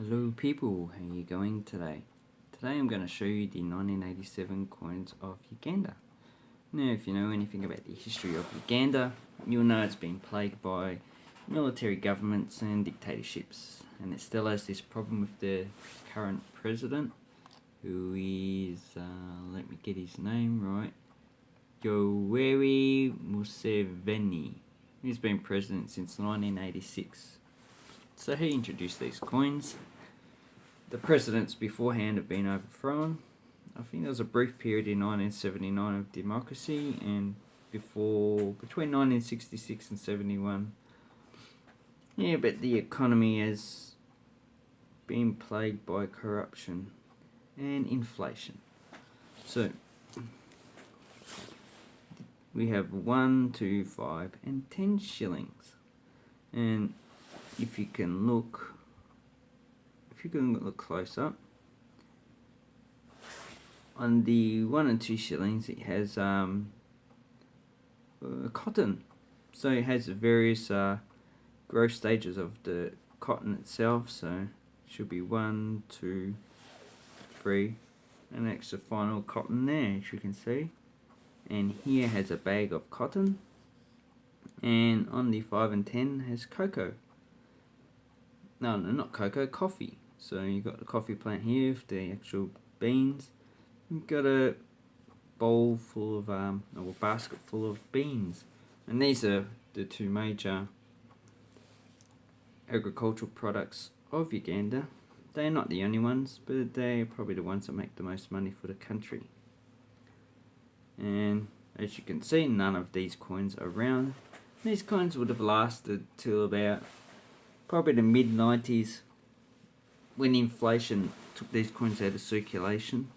Hello people, how are you going today? Today I'm going to show you the 1987 coins of Uganda. Now if you know anything about the history of Uganda, you'll know it's been plagued by military governments and dictatorships, and it still has this problem with the current president, who is, let me get his name right, Yoweri Museveni. He's been president since 1986. So he introduced these coins. The presidents beforehand have been overthrown. I think there was a brief period in 1979 of democracy, and between 1966 and 71. Yeah, but the economy has been plagued by corruption and inflation. So we have 1, 2, 5 and 10 shillings. And if you can look close up, on the 1 and 2 shillings it has cotton. So it has various growth stages of the cotton itself. So it should be 1, 2, 3, and that's the final cotton there, as you can see. And here has a bag of cotton, and on the 5 and 10 has cocoa. No, not cocoa, coffee. So you've got the coffee plant here with the actual beans. You've got a bowl full of, or a basket full of beans. And these are the two major agricultural products of Uganda. They're not the only ones, but they're probably the ones that make the most money for the country. And as you can see, none of these coins are round. These coins would have lasted till about probably the mid-90s, when inflation took these coins out of circulation.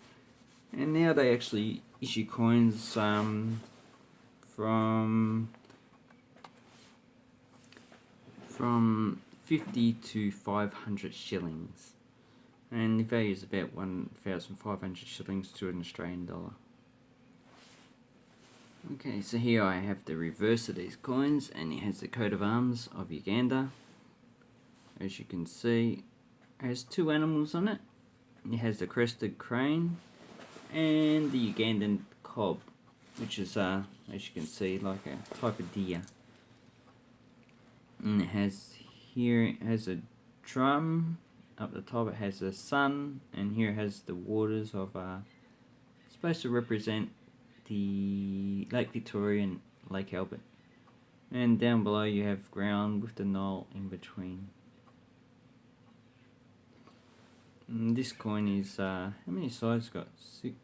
And now they actually issue coins from 50 to 500 shillings. And the value is about 1,500 shillings to an Australian dollar. Okay, so here I have the reverse of these coins, and it has the coat of arms of Uganda. As you can see, it has two animals on it. It has the crested crane and the Ugandan cob, which is, as you can see, like a type of deer. And it has a drum. Up the top it has the sun, and here it has the waters of, supposed to represent the Lake Victoria and Lake Albert. And down below you have ground with the Nile in between. And this coin is, how many sides got? 6,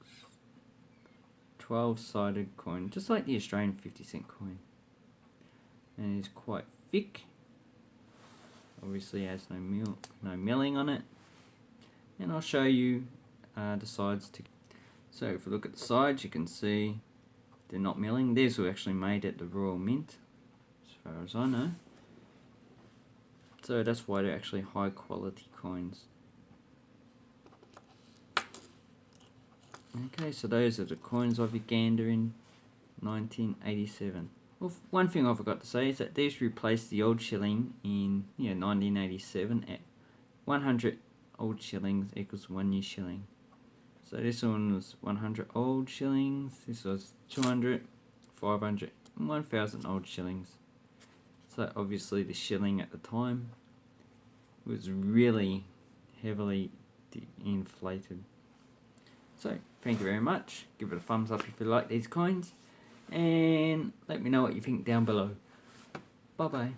12-sided coin, just like the Australian 50-cent coin. And it is quite thick. Obviously has no milling on it. And I'll show you the sides. So if we look at the sides, you can see they're not milling. These were actually made at the Royal Mint, as far as I know. So that's why they're actually high quality coins. Okay, so those are the coins of Uganda in 1987. Well, one thing I forgot to say is that these replaced the old shilling in 1987 at 100 old shillings equals 1 new shilling. So this one was 100 old shillings, this was 200, 500, and 1,000 old shillings. So obviously the shilling at the time was really heavily inflated. So thank you very much. Give it a thumbs up if you like these coins, and let me know what you think down below. Bye bye.